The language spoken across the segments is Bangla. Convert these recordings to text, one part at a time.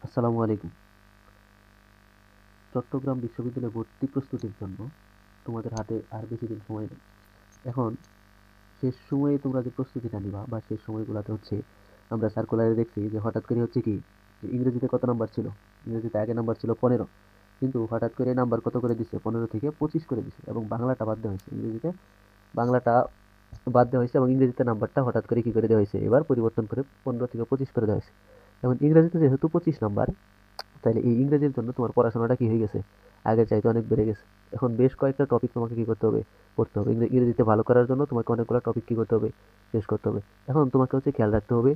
আসসালামু আলাইকুম। চট্টগ্রাম বিশ্ববিদ্যালয়ে ভর্তি প্রস্তুতির জন্য তোমাদের হাতে আর বেশি দিন সময় নেই। এখন শেষ সময়ে তোমরা যে প্রস্তুতিটা নিবা বা শেষ সময়গুলোতে হচ্ছে আমরা সার্কুলারে দেখছি যে হঠাৎ করে হচ্ছে কি যে ইংরেজিতে কত নাম্বার ছিল, ইংরেজিতে আগে নাম্বার ছিল 15, কিন্তু হঠাৎ করে নাম্বার কত করে দিছে, 15 থেকে 25 করে দিছে এবং বাংলাটা বাদ দেওয়া হয়েছে। ইংরেজিতে বাংলাটা বাদ দেওয়া হয়েছে এবং ইংরেজিতে নাম্বারটা হঠাৎ করে কি করে দেওয়া হয়েছে, এবার পরিবর্তন করে 15 থেকে 25 করে দেওয়া হয়েছে। এখন ইংরেজিতে যেহেতু 25 নাম্বার, তাহলে এই ইংরেজির জন্য তোমার পড়াশোনাটা কি হয়ে গেছে, আগের চাইতে অনেক বেড়ে গেছে। এখন বেশ কয়েকটা টপিক তোমাকে কি করতে হবে, পড়তে হবে। ইংরেজিতে ভালো করার জন্য তোমাকে অনেকগুলো টপিক কি করতে হবে, শেষ করতে হবে। এখন তোমাকে হচ্ছে খেয়াল রাখতে হবে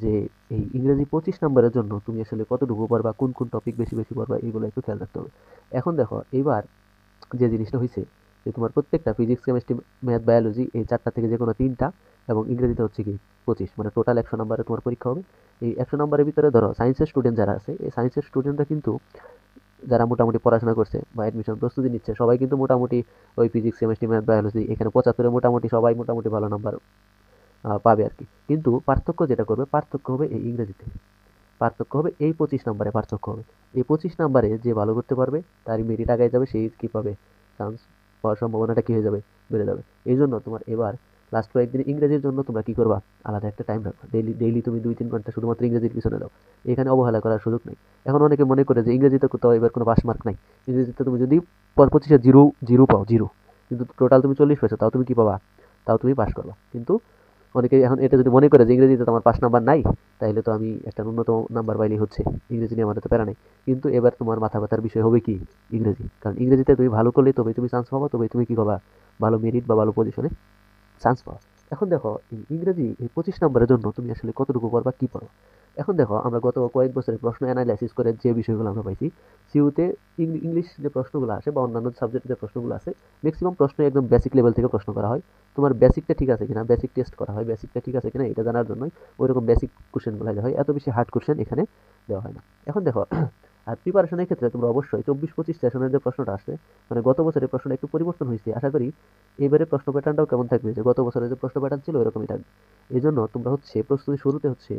যে এই ইংরেজি 25 নাম্বারের জন্য তুমি আসলে কতটুকু পড়বা, কোন কোন টপিক বেশি বেশি পড়বা, এইগুলো একটু খেয়াল রাখতে হবে। এখন দেখো এইবার যে জিনিসটা হয়েছে যে তোমার প্রত্যেকটা ফিজিক্স, কেমিস্ট্রি, ম্যাথ, বায়োলজি এই চারটা থেকে যে কোনো তিনটা এবং ইংরেজিতে হচ্ছে কি 25, মানে টোটাল 100 নাম্বারে তোমার পরীক্ষা হবে। এই 100 নাম্বারের ভিতরে ধরো সায়েন্সের স্টুডেন্ট যারা আছে, এই সায়েন্সের স্টুডেন্টরা কিন্তু যারা মোটামুটি পড়াশোনা করছে বা অ্যাডমিশন প্রস্তুতি নিচ্ছে সবাই কিন্তু মোটামুটি ওই ফিজিক্স, কেমিস্ট্রি, ম্যাথ, বায়োলজি এখানে 75-এ মোটামুটি সবাই মোটামুটি ভালো নাম্বার পাবে আর কি। কিন্তু পার্থক্য যেটা করবে, পার্থক্য হবে এই ইংরেজিতে, পার্থক্য হবে এই 25 নাম্বারে, পার্থক্য হবে এই 25 নাম্বারে যে ভালো করতে পারবে তারই মেরিট আগায় যাবে, সেই কি পাবে, চান্স পাওয়ার সম্ভাবনাটা কি হয়ে যাবে, বেড়ে যাবে। এই জন্য তোমার এবার লাস্ট কয়েকদিন ইংরেজির জন্য তোমরা কি করবা, আলাদা একটা টাইম রাখবা। ডেইলি ডেইলি তুমি 2-3 ঘন্টা শুধুমাত্র ইংরেজির পিছনে দাও, এখানে অবহেলা করার সুযোগ নেই। এখন অনেকে মনে করে যে ইংরেজিতে কোথাও এবার কোনো পাস মার্ক নাই, ইংরেজিতে তুমি যদি 25-এ জিরো জিরো পাও, জিরো, কিন্তু টোটাল তুমি 40 পেয়েছো, তাও তুমি কি পাবা, তাও তুমি পাস করবা। কিন্তু অনেকে এখন এটা যদি মনে করে যে ইংরেজিতে তো আমার 5 নাম্বার নাই, তাইলে তো আমি একটা ন্যূনতম নাম্বার পাইলেই হচ্ছে, ইংরেজি নিয়ে আমার তো প্যারা নেই। কিন্তু এবার তোমার মাথা ব্যথার বিষয় হবে কি, ইংরেজি। কারণ ইংরেজিতে তুমি ভালো করলে তবে তুমি চান্স পাবা, তবে তুমি কি পাবা, ভালো মেরিট বা ভালো পজিশনে চান্স পাওয়া। এখন দেখো এই ইংরেজি এই 25 নাম্বারের জন্য তুমি আসলে কতটুকু পড়বা, কি পড়ো। এখন দেখো আমরা গত কয়েক বছরের প্রশ্ন অ্যানালাইসিস করে যে বিষয়গুলো আমরা পাইছি, সিউতে ইংলিশ যে প্রশ্নগুলো আসে বা অন্যান্য সাবজেক্টের যে প্রশ্নগুলো আছে, ম্যাক্সিমাম প্রশ্ন একদম বেসিক লেভেল থেকে প্রশ্ন করা হয়। তোমার বেসিকটা ঠিক আছে কিনা, বেসিক টেস্ট করা হয়, বেসিকটা ঠিক আছে কিনা এটা জানার জন্যই ওইরকম বেসিক কোশ্চেনগুলো দেওয়া হয়, এত বেশি হার্ড কোশ্চেন এখানে দেওয়া হয় না। এখন দেখো আর প্রিপারেশনের ক্ষেত্রে তোমরা অবশ্যই 24-25 সেশনের যে প্রশ্নটা আসছে, মানে গত বছরের প্রশ্নটা একটু পরিবর্তন হয়েছে, আশা করি এবারে প্রশ্ন প্যাটার্নটাও কেমন থাকবে, যে গত বছরের যে প্রশ্ন প্যাটার্ন ছিল এরকমই থাকবে। এই জন্য তোমরা হচ্ছে প্রস্তুতি শুরুতে হচ্ছে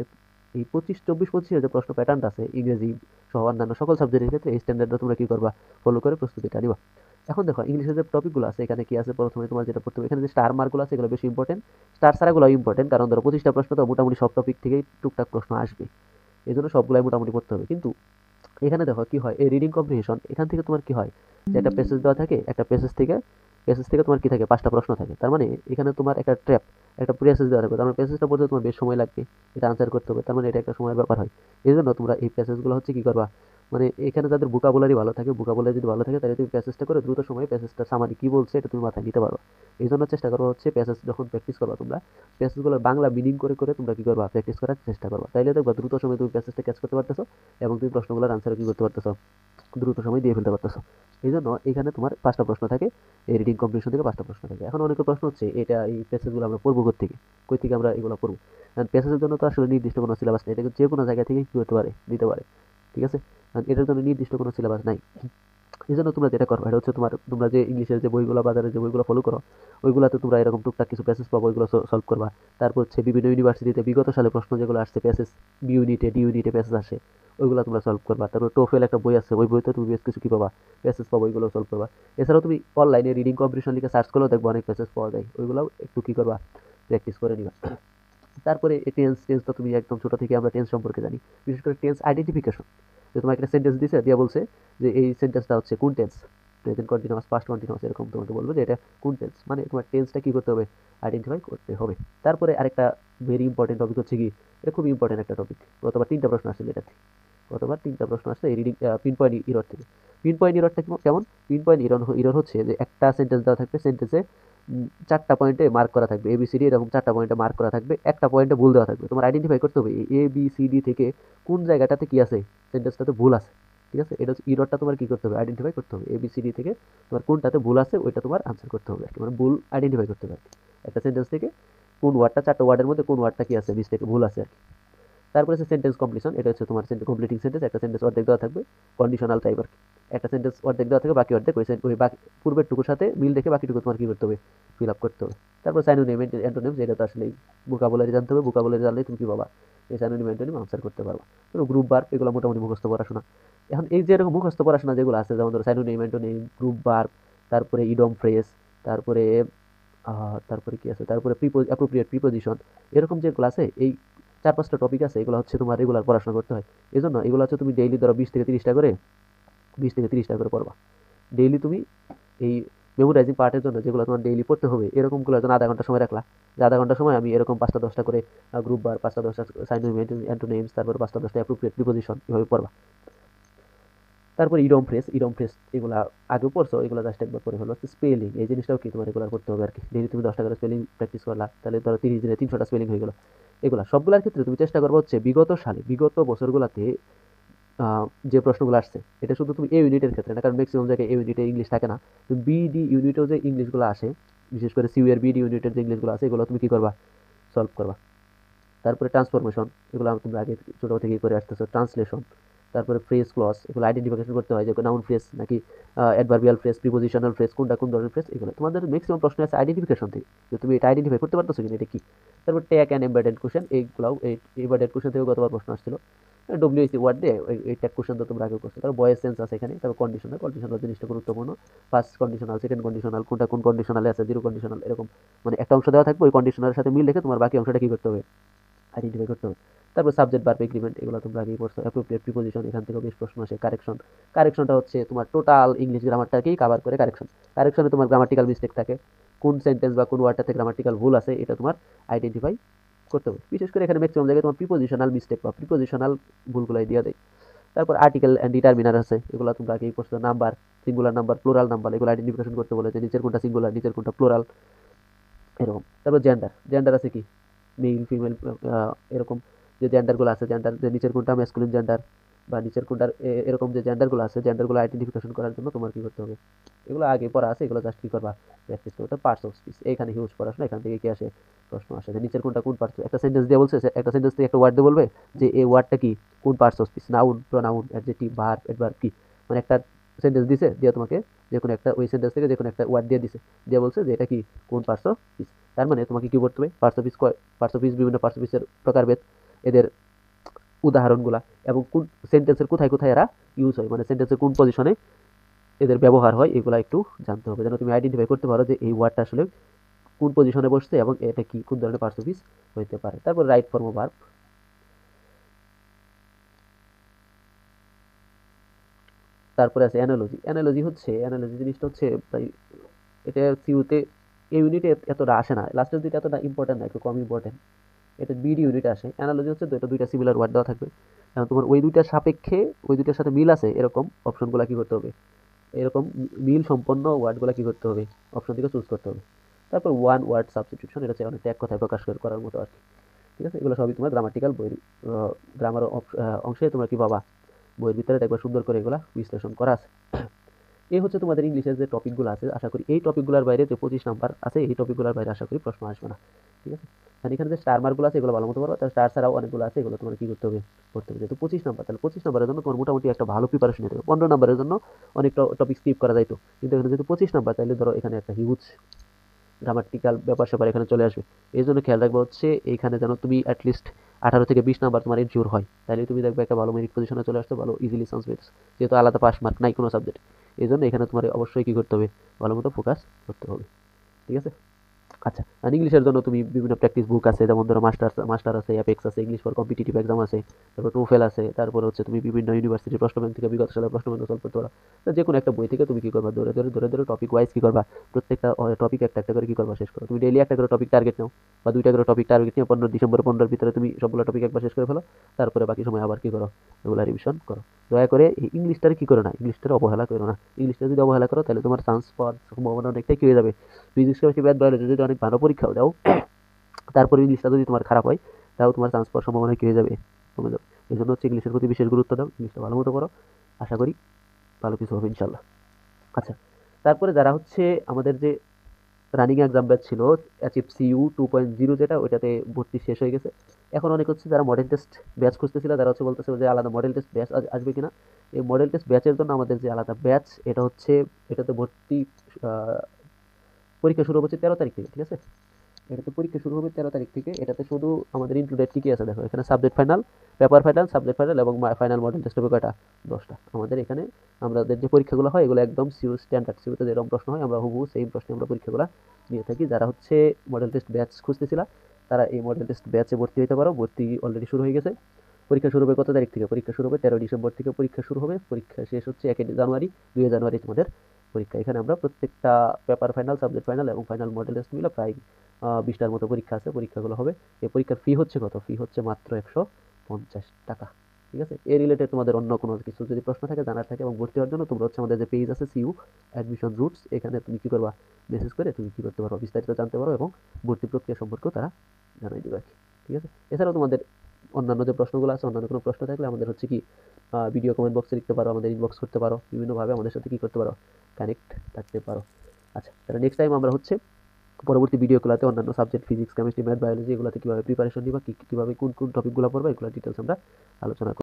এই 24-25-25-এর যে প্রশ্ন প্যাটার্নটা আছে ইংরেজি সহ অন্যান্য সকল সাবজেক্টের ক্ষেত্রে, এই স্ট্যান্ডার্ডটা তোমরা কি করবা, ফলো করে প্রস্তুতিটা নিবা। এখন দেখো ইংলিশের যে টপিকগুলো আছে এখানে কি আছে, প্রথমে তোমার যেটা পড়তে হবে, এখানে যে স্টার মার্কগুলো আছে এগুলো বেশি ইম্পর্টেন্ট। স্টার ছাড়াগুলো ইম্পর্টেন্ট, কারণ ধরো 25টা প্রশ্ন তো মোটামুটি সব টপিক থেকেই টুকটাক প্রশ্ন আসবে, এই জন্য সবগুলাই মোটামুটি পড়তে হবে। কিন্তু এখানে দেখো কি হয়, এই রিডিং কম্প্রিহেনশন এখান থেকে তোমার কি হয়, যে একটা প্যাসেজ দেওয়া থাকে, একটা প্যাসেজ থেকে তোমার কি থাকে, 5টা প্রশ্ন থাকে। তার মানে এখানে তোমার একটা ট্র্যাপ, একটা প্যাসেজ দেওয়া থাকবে, তার মানে প্যাসেজটা পড়তে তোমার বেশ সময় লাগবে, এটা আনসার করতে হবে, তার মানে এটা একটা সময়ের ব্যাপার হয়। এই জন্য তোমরা এই প্যাসেজগুলো হচ্ছে কি করবা, মানে এখানে যাদের ভোকাবুলারি ভালো থাকে, ভোকাবুলারি যদি ভালো থাকে তাহলে তুমি প্যাসেজটা করে দ্রুত সময়ে প্যাসেজটা সামারি কি বলছে এটা তুমি মাথায় নিতে পারবা। এই জন্য চেষ্টা করো হচ্ছে প্যাসেজ যখন প্র্যাকটিস করবা তোমরা, প্যাসেজগুলোর বাংলা মিনিং করে করে তোমরা কি করবা, প্র্যাকটিস করার চেষ্টা করবা, তাইলে দেখবা দ্রুত সময়ে তুমি প্যাসেজটা ক্যাচ করতে পারতেছো এবং তুমি প্রশ্নগুলোর আনসার কি করতে পারতেছো, দ্রুত সময় দিয়ে ফেলতে পারতেছো। এই জন্য এখানে তোমার 5টা প্রশ্ন থাকে, এই রিডিং কম্পিটিশন থেকে 5টা প্রশ্ন থাকে। এখন অনেকের প্রশ্ন হচ্ছে এটা এই প্যাসেজগুলো আমরা পড়বো থেকে, কই থেকে আমরা এগুলো পড়বো। কারণ প্যাসেজের জন্য তো আসলে নির্দিষ্ট কোনো সিলেবাস নেই, এটা যে কোনো জায়গা থেকে কি করতে পারে, দিতে পারে, ঠিক আছে। কারণ এটার জন্য নির্দিষ্ট কোনো সিলেবাস নাই। এই জন্য তোমরা যেটা করো এটা হচ্ছে তোমরা যে ইংলিশের যে বইগুলো বাজারে যে বইগুলো ফলো করো, ওইগুলোতে তোমরা এরকম টুকটাক কিছু প্যাসেজ পাবো, ওইগুলো সলভ করবা। তারপর হচ্ছে বিভিন্ন ইউনিভার্সিটিতে বিগত সালে প্রশ্ন যেগুলো আসছে, প্যাসেজ বি ইউনিটে ডি ইউনিটে প্যাসেজ আসে, ওইগুলো তোমরা সলভ করবা। তারপর টোফেল একটা বই আছে, ওই বইতে তুমি বেশ কিছু কি পাবা, প্যাসেজ পাবো, ওইগুলো সলভ করবা। এছাড়াও তুমি অনলাইনে রিডিং কম্পিটিশন লিখে সার্চ করলেও দেখবো অনেক প্যাসেজ পাওয়া যায়, ওইগুলো একটু কি করবা, প্র্যাকটিস করে নিবা। তারপরে টেন্স, টেন্স তো তুমি একদম ছোট থেকে আমরা টেন্স সম্পর্কে জানি, বিশেষ করে টেন্স আইডেন্টিফিকেশন। যে তোমাকে একটা সেন্টেন্স দিছে, দিয়া বলছে যে এই সেন্টেন্সটা হচ্ছে কোন tense, present continuous, past continuous, এরকম তোমাকে বলবে যে এটা কোন টেন্স, মানে তোমার টেন্সটা কি করতে হবে, আইডেন্টিফাই করতে হবে। তারপরে আরেকটা ভেরি ইম্পর্টেন্ট টপিক হচ্ছে কি, এটা খুব ইম্পর্টেন্ট একটা টপিক, গতবার 3টা প্রশ্ন আসছে এটাতে, গতবার 3টা প্রশ্ন আসছে এই রিডিং পিন পয়েন্ট ইরর থেকে। পিন পয়েন্ট ইররটা কেমন, পিন পয়েন্ট ইরর হচ্ছে যে একটা সেন্টেন্স দেওয়া থাকবে, সেন্টেন্সে 4টা পয়েন্টে মার্ক করা থাকবে, এবিসিডি এরকম 4টা পয়েন্টে মার্ক করা থাকবে, একটা পয়েন্টে ভুল দেওয়া থাকবে। তোমার আইডেন্টিফাই করতে হবে এ বি সি ডি থেকে কোন জায়গাটাতে কি আছে, সেন্টেন্সটাতে ভুল আছে, ঠিক আছে। এটা হচ্ছে ইররটা তোমার কি করতে হবে, আইডেন্টিফাই করতে হবে, এবিসিডি থেকে তোমার কোনটাতে ভুল আছে ওইটা তোমার আনসার করতে হবে আর কি, মানে ভুল আইডেন্টিফাই করতে হবে আর কি। একটা সেন্টেন্স থেকে কোন ওয়ার্ডটা, 4টা ওয়ার্ডের মধ্যে কোন ওয়ার্ডটা কি আছে, মিস্টেক ভুল আছে আর কি। তারপরে হচ্ছে সেন্টেন্স কমপ্লিশন, এটা হচ্ছে তোমার কমপ্লিটিং সেন্টেন্স, একটা সেন্টেন্স অর্ধেক দেওয়া থাকবে, কন্ডিশনাল টাইপ আর কি। একটা সেন্টেন্স অর্ধেক দেওয়া থেকে বাকি অর্ধেক ওই বাকি পূর্বের টুকুর সাথে মিল রেখে বাকিটুকু তোমার কি করতে হবে, ফিল আপ করতে হবে। তারপর সাইনোনিম অ্যান্টোনিমস, এটা তো আসলে ভোকাবুলারি জানতে হবে, ভোকাবুলারি জানলে তুমি কি পাবা, এই সাইনোনিম অ্যান্টোনিম আনসার করতে পারবা। তো গ্রুপ ভার্ব এগুলো মোটামুটি মুখস্থ পড়াশোনা। এখন এই যে এরকম মুখস্থ পড়াশোনা যেগুলো আছে, যেমন ধরো সাইনোনিম অ্যান্টোনিম, গ্রুপ ভার্ব, তারপরে ইডম ফ্রেজ, তারপরে তারপরে কি আছে, তারপরে অ্যাপ্রোপ্রিয়েট প্রিপোজিশন, এরকম যেগুলো আছে এই 4-5টা টপিক আছে, এগুলো হচ্ছে তোমার রেগুলার পড়াশোনা করতে হয়। এই জন্য এগুলো হচ্ছে তুমি ডেইলি ধরো 20 থেকে 30টা করে পড়বা ডেইলি তুমি। এই মেমোরাইজিং পার্টের জন্য যেগুলো তোমার ডেইলি পড়তে হবে, এরকমগুলোর জন্য আধা ঘন্টা সময় রাখলা, যে আধা ঘন্টা সময় আমি এরকম 5টা 10টা করে গ্রুপ বার, 5টা 10টা সাইনোনিম অ্যান্টোনিমস, তারপর 5টা 10টা অ্যাপ্রোপ্রিয়েট প্রিপোজিশন, এভাবে পড়বা। তারপর ইডম ফ্রেজ এগুলা আগেও পড়ছো, এগুলো জাস্ট একবার পড়ে হলো। স্পেলিং এই জিনিসটাও কি তোমার রেগুলার করতে হবে আর কি। ডেইলি তুমি 10টা করে স্পেলিং প্র্যাকটিস করলা, তাহলে ধরো 30 দিনে 300টা স্পেলিং হয়ে গেলো। এগুলা সবগুলোর ক্ষেত্রে তুমি চেষ্টা করবো হচ্ছে বিগত বছরগুলোতে যে প্রশ্নগুলো আসছে, এটা শুধু তুমি এ ইউনিটের ক্ষেত্রে না, কারণ ম্যাক্সিমাম জায়গায় এ ইউনিটে ইংলিশ থাকে না। তুমি বিডি ইউনিটেও যে ইংলিশগুলো আসে, বিশেষ করে সিউ এর বিডি ইউনিটের যে ইংলিশগুলো আছে, এগুলো তুমি কি করবা, সলভ করবা। তারপরে ট্রান্সফরমেশন, এগুলো তোমরা আগে ছোট থেকেই করে আসতেছো। ট্রান্সলেশন, তারপরে ফ্রেজ ক্লজ, এগুলো আইডেন্টিফিকেশন করতে হয় যে নাউন ফ্রেজ নাকি অ্যাডভার্বিয়াল ফ্রেজ, প্রিপোজিশনাল ফ্রেজ, কোনটা কোন ধরনের ফ্রেজ, এগুলো তোমাদের ম্যাক্সিমাম প্রশ্ন আছে আইডেন্টিফিকেশন থেকে, যে তুমি এটা আইডেন্টিফাই করতে পারতেছো কিনা এটা কি। তারপর ট্যাগ অ্যান্ড এমবেডেড কোশ্চেন, এইগুলাও এই এমবেডেড কোশ্চেন থেকে গতবার প্রশ্ন আসছিল, ডব্লিউএসি ওয়ার্ড দিয়ে এই ট্যাগ কোশ্চেন তো তোমরা আগে করছো। তারপর ভয়েস সেন্স আছে এখানে, তারপর কন্ডিশনাল জিনিসটা গুরুত্বপূর্ণ। ফার্স্ট কন্ডিশনাল, সেকেন্ড কন্ডিশনাল, কোনটা কোন কন্ডিশনালে আছে, জিরো কন্ডিশনাল, এরকম মানে একটা অংশ দেওয়া থাকবে, ওই কন্ডিশনালের সাথে মিল রেখে তোমার বাকি অংশটা কি করতে হবে, আইডেন্টিফাই করতে হবে। তারপর সাবজেক্ট ভার্ব এগ্রিমেন্ট, এগুলো তোমরা আগেই পড়ছো। অ্যাপ্রোপ্রিয়েট প্রিপোজিশন, এখান থেকে বেশ প্রশ্ন আসে। কারেকশনটা হচ্ছে তোমার টোটাল ইংলিশ গ্রামারটাকেই কভার করে কারেকশনে তোমার গ্রামাটিক্যাল মিস্টেক থাকে, কোন সেন্টেন্স বা কোন ওয়ার্ডটাতে গ্রামাটিক্যাল ভুল আছে, এটা তোমার আইডেন্টিফাই করতে হবে। বিশেষ করে এখানে ম্যাক্সিমাম জায়গায় তোমার প্রিপোজিশনাল মিস্টেক বা প্রিপোজিশনাল ভুলগুলাই দিয়ে দেয়। তারপর আর্টিকেল অ্যান্ড ডিটারমিনার আছে, এগুলো তোমরা আগেই পড়ছো। Number, singular number, plural number, এগুলো আইডেন্টিফিকেশন করতে বলে, যে নিচের কোনটা সিঙ্গুলার, নিচের কোনটা প্লুরাল, এরকম। তারপর জেন্ডার আছে কি, মেল ফিমেল, এরকম যে জেন্ডারগুলো আছে, জেন্ডার যে নিচের কোনটা ম্যাসকুলিন জেন্ডার বা নিচের কোনটার এরকম যে জেন্ডারগুলো আছে, জেন্ডারগুলো আইডেন্টিফিকেশন করার জন্য তোমার কি করতে হবে, এগুলো আগে পড়া আছে, এগুলো জাস্ট কি করবা, প্র্যাকটিস করতে। পার্টস অফ স্পিচ, এখানে হিউজ পড়াশোনা, এখান থেকে কি আসে, প্রশ্ন আসে যে নিচের কোনটা কোন পার্টস। একটা সেন্টেন্স দিয়ে বলছে, একটা সেন্টেন্স থেকে একটা ওয়ার্ড দিয়ে বলবে যে এই ওয়ার্ডটা কি, কোন parts of speech, noun, pronoun, adjective, verb, adverb কি, মানে একটা সেন্টেন্স দিছে দিয়ে তোমাকে যে কোনো একটা ওই সেন্টেন্স থেকে যে কোনো একটা ওয়ার্ড দিয়ে দিছে, দিয়ে বলছে যে এটা কি, কোন পার্টস অফ স্পিচ। তার মানে তোমাকে কি করতে হবে, পার্টস অফ স্পিচ বিভিন্ন পার্টস অফ স্পিচের প্রকারভেদ, এদের উদাহরণগুলা, এবং কোন সেন্টেন্সের কোথায় কোথায় এরা ইউজ হয়, মানে সেন্টেন্সের কোন পজিশনে এদের ব্যবহার হয়, এগুলা একটু জানতে হবে, যেন তুমি আইডেন্টিফাই করতে পারো যে এই ওয়ার্ডটা আসলে কোন পজিশনে বসছে এবং এটা কি, কোন ধরনের পার্টস অফ স্পিচ হইতে পারে। তারপর রাইট ফর্ম অফ ভার্ব। তারপরে আছে অ্যানালজি জিনিসটা হচ্ছে তাই এটা সিউতে এই ইউনিটে এতটা আসে না, লাস্টের দুইটা এতটা ইম্পর্টেন্ট না, একটু কম ইম্পর্টেন্ট। এটা বিডি ইউনিটে আসে। অ্যানালজি হচ্ছে দুইটা সিমিলার ওয়ার্ড দেওয়া থাকবে, এখন তোমার ওই দুইটার সাপেক্ষে ওই দুইটার সাথে মিল আছে এরকম অপশনগুলো কি করতে হবে, এরকম মিল সম্পন্ন ওয়ার্ডগুলো কি করতে হবে, অপশন থেকে চুজ করতে হবে। তারপর ওয়ান ওয়ার্ড সাবস্টিটিউশন, এটা হচ্ছে অনেকটা এক কথায় প্রকাশ করার মতো আর কি। ঠিক আছে, এগুলো সবই তোমার গ্রামাটিক্যাল বইয়ের গ্রামার অংশে তোমরা কি পাবা, বইয়ের ভিতরে দেখবা সুন্দর করে এগুলা বিশ্লেষণ করা আছে। এই হচ্ছে তোমাদের ইংলিশের যে টপিকগুলো আছে, আশা করি এই টপিকগুলোর বাইরে যে 25 নাম্বার আছে, এই টপিকগুলোর বাইরে আশা করি প্রশ্ন আসবে না। ঠিক আছে, আর এখানে যে স্টার মার্কগুলো আছে এগুলো ভালো মতো পারো, স্টার ছাড়াও অনেকগুলো আছে, এগুলো তোমার কি করতে হবে, করতে হবে। যেহেতু 25 নাম্বার, তাহলে 25 নাম্বারের জন্য তোমার মোটামুটি একটা ভালো প্রিপারেশন নিতে হবে। 15 নাম্বারের জন্য অনেক টপিক স্কিপ করা যাইতো, কিন্তু এখানে যেহেতু 25 নাম্বার, তাহলে ধরো এখানে একটা হিউজ গ্রামাটিক্যাল ব্যাপার স্যাপার এখানে চলে আসবে। এই জন্য খেয়াল রাখবো হচ্ছে এইখানে যেন তুমি অ্যাটলিস্ট 18 থেকে 20 নাম্বার তোমার ইনশিওর হয়, তাহলে তুমি দেখবে একটা ভালো মেরিট পজিশনে চলে আসতে, ভালো ইজিলি চান্স পেয়েছো, যেহেতু আলাদা পাস মার্ক নাই কোনো সাবজেক্ট। এই জন্য এখানে তোমার অবশ্যই কি করতে হবে, ভালো মতো ফোকাস করতে হবে। ঠিক আছে, আচ্ছা। আর ইংলিশের জন্য তুমি বিভিন্ন প্র্যাকটিস বুক আছে, যেমন ধরো মাস্টার আছে, অ্যাপেক্স আছে, ইংলিশ ফর কম্পিটিটিভ এক্সাম আছে, তারপর টোফেল আছে, তারপর হচ্ছে তুমি বিভিন্ন ইউনিভার্সিটির প্রশ্ন ব্যাংক থেকে বিগত সালের প্রশ্ন ব্যাংক সলভ করতে পারো। তো যে কোনো একটা বই থেকে তুমি কি করবা, ধরে টপিক ওয়াইজ কি করবা, প্রত্যেকটা টপিক একটা একটা করে কি করবা, শেষ করো। তুমি ডেইলি একটা করে টপিক টার্গেট নাও, বা দুইটা করে টপিক টার্গেট নিয়ে 15 ডিসেম্বর ভিতরে তুমি সবগুলো টপিক একবার শেষ করে ফেলো। তারপরে বাকি সময় আবার কি করো, এগুলা রিভিশন করো। দয়া করে এই ইংলিশটার কি করো না, ইংলিশটার অবহেলা করো না। ইংলিশটা যদি অবহেলা করো তাহলে তোমার চান্স পাওয়ার সম্ভাবনা অনেকটাই কি হয়ে যাবে। ফিজিক্স কেমিস্ট্রি ম্যাথ বায়োলজি যদি অনেক ভালো পরীক্ষাও দাও, তারপরে ইংলিশটা যদি তোমার খারাপ হয়, তাও তোমার চান্স পাওয়ার সম্ভাবনা কি হয়ে যাবে, কমে যাবে। এই জন্য হচ্ছে ইংলিশের প্রতি বিশেষ গুরুত্ব দাও, ইংলিশটা ভালো মতো করো, আশা করি ভালো কিছু হবে ইনশাল্লাহ। আচ্ছা, তারপরে যারা হচ্ছে আমাদের যে রানিং এক্সাম ব্যাচ ছিল অ্যাচিভ সিইউ 2.0, যেটা ওইটাতে ভর্তি শেষ হয়ে গেছে। এখন অনেক হচ্ছে যারা মডেল টেস্ট ব্যাচ খুঁজতেছিল তারা হচ্ছে বলতেছে যে আলাদা মডেল টেস্ট ব্যাচ আসবে কিনা। এই মডেল টেস্ট ব্যাচের জন্য আমাদের যে আলাদা ব্যাচ, এটা হচ্ছে এটাতে ভর্তি পরীক্ষা শুরু হচ্ছে 13 তারিখ থেকে, ঠিক আছে? এটাতে পরীক্ষা শুরু হবে 13 তারিখ থেকে। এটাতে শুধু আমাদের ইনক্লুডেড কি কি আছে দেখো, এখানে subject final, paper final, subject final এবং ফাইনাল মডেল টেস্ট হবে কয়টা, 10টা। আমাদের এখানে আমাদের যে পরীক্ষাগুলো হয় এগুলো একদম সিউ স্ট্যান্ডার্ড, সিউতে যেরকম প্রশ্ন হয় আমরা হুবহু সেম প্রশ্নে আমরা পরীক্ষাগুলো নিয়ে থাকি। যারা হচ্ছে মডেল টেস্ট ব্যাচ খুঁজতেছিল তারা এই মডেল টেস্ট ব্যাচে ভর্তি হতে পারো। ভর্তি অলরেডি শুরু হয়ে গেছে। পরীক্ষা শুরু হবে কত তারিখ থেকে? পরীক্ষা শুরু হবে 13 ডিসেম্বর থেকে পরীক্ষা শুরু হবে। পরীক্ষা শেষ হচ্ছে 1 জানুয়ারি। 2 জানুয়ারি তোমাদের পরীক্ষা। এখানে আমরা প্রত্যেকটা পেপার ফাইনাল, সাবজেক্ট ফাইনাল এবং ফাইনাল মডেল টেস্ট মিলে প্রায় 20টার মতো পরীক্ষা আছে। পরীক্ষাগুলো হবে। এই পরীক্ষার ফি হচ্ছে কত? ফি হচ্ছে মাত্র 150 টাকা। ঠিক আছে? এ রিলেটেড তোমাদের অন্য কোনো কিছু যদি প্রশ্ন থাকে, জানার থাকে এবং ভর্তি হওয়ার জন্য তোমরা হচ্ছে আমাদের যে পেজ আছে সিইউ অ্যাডমিশন রুটস, এখানে তুমি কি করবা, মেসেজ করে তুমি কি করতে পারো, বিস্তারিত জানতে পারো এবং ভর্তি প্রক্রিয়া সম্পর্কেও তারা জানাই দেবে আর কি। ঠিক আছে? এছাড়াও তোমাদের অন্যান্য যে প্রশ্নগুলো আছে, অন্যান্য কোনো প্রশ্ন থাকলে আমাদের হচ্ছে কি ভিডিও কমেন্ট বক্সে লিখতে পারো, আমাদের ইনবক্স করতে পারো, বিভিন্নভাবে আমাদের সাথে কি করতে পারো, কানেক্ট থাকতে পারো। আচ্ছা, তাহলে নেক্সট টাইম আমরা হচ্ছে পরবর্তী ভিডিওগুলোতে অন্যান্য subject physics, chemistry, math, biology এগুলো থেকে কীভাবে প্রিপারেশন নিবা, কীভাবে কোন কোন টপিকগুলো পড়বা, এগুলো ডিটেলস আমরা আলোচনা করব।